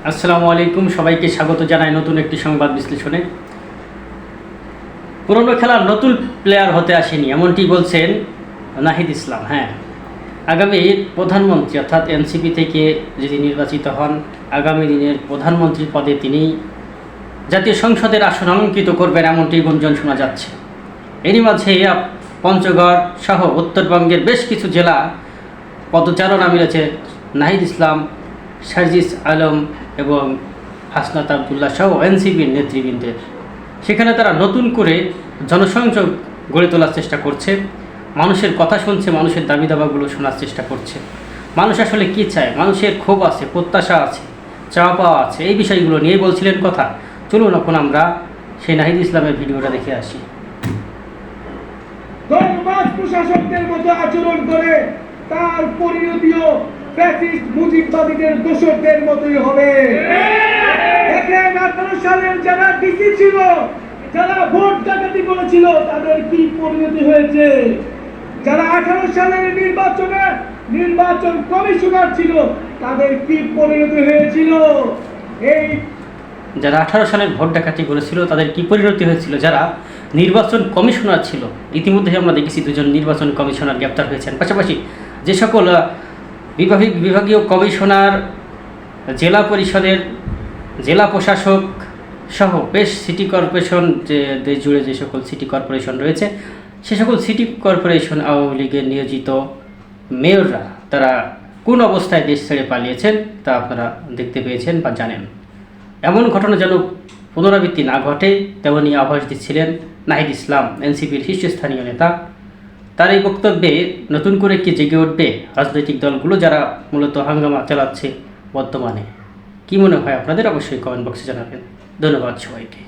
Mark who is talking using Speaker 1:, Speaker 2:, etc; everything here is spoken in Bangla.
Speaker 1: আসসালামু আলাইকুম, সবাইকে স্বাগত জানাই নতুন একটি সংবাদ বিশ্লেষণে। পুরনো খেলার নতুন প্লেয়ার হতে আসেনি, এমনটি বলছেন নাহিদ ইসলাম। আগামী প্রধানমন্ত্রী অর্থাৎ এনসিপি থেকে যদি নির্বাচিত হন, আগামী দিনের প্রধানমন্ত্রী পদে তিনি জাতীয় সংসদের আসন অলঙ্কৃত করবেন, এমনটি গুঞ্জন শোনা যাচ্ছে। এরই মাঝে পঞ্চগড় সহ উত্তরবঙ্গের বেশ কিছু জেলা পদচারণা মিলেছে নাহিদ ইসলাম, সার্জিস আলম এবং হাসনাত আবদুল্লাহ সহ এনসিপির নেতৃবৃন্দের। সেখানে তারা নতুন করে জনসংযোগ গড়ে তোলার চেষ্টা করছে, মানুষের কথা শুনছে, মানুষের দাবি দাবাগুলো শোনার চেষ্টা করছে। মানুষ আসলে কী চায়, মানুষের ক্ষোভ আছে, প্রত্যাশা আছে, চাওয়া পাওয়া আছে, এই বিষয়গুলো নিয়ে বলছিলেন কথা। চলুন এখন আমরা সেই নাহিদ ইসলামের ভিডিওটা দেখে আসি।
Speaker 2: প্রশাসকদের মতো আচরণ করে তার পরিণতিও ফ্যাসিস্ট মুজিববাদীদের দোষরদের মতোই হবে। 18 সালের যারা ডিসি ছিল, যারা ভোট ডাকাতি করেছিল, তাদের কি পরিণতি হয়েছে? যারা 18 সালের নির্বাচন কমিশনার ছিল, তাদের কি পরিণতি হয়েছিল?
Speaker 1: যারা 18 সালের ভোট ডাকাতি করেছিল তাদের কি পরিণতি হয়েছিল? যারা নির্বাচন কমিশনার ছিল, ইতিমধ্যে আমরা দেখেছি 2জন নির্বাচন কমিশনার গ্রেপ্তার হয়েছেন। পাশাপাশি যে সকল বিভাগীয় কমিশনার, জেলা পরিষদের জেলা প্রশাসক সহ বেশ সিটি কর্পোরেশন, যে দেশ জুড়ে যে সকল সিটি কর্পোরেশন রয়েছে, সে সকল সিটি কর্পোরেশন আওয়ামী লীগের নিয়োজিত মেয়ররা তারা কোন অবস্থায় দেশ ছেড়ে পালিয়েছেন তা আপনারা দেখতে পেয়েছেন বা জানেন। এমন ঘটনা যেন পুনরাবৃত্তি না ঘটে তেমনই আভাস দিচ্ছিলেন নাহিদ ইসলাম, এনসিপির শীর্ষস্থানীয় নেতা। তার এই বক্তব্যে নতুন করে কি জেগে উঠবে রাজনৈতিক দলগুলো যারা মূলত হাঙ্গামা চালাচ্ছে বর্তমানে? কি মনে হয় আপনাদের? অবশ্যই কমেন্ট বক্সে জানাবেন। ধন্যবাদ সবাইকে।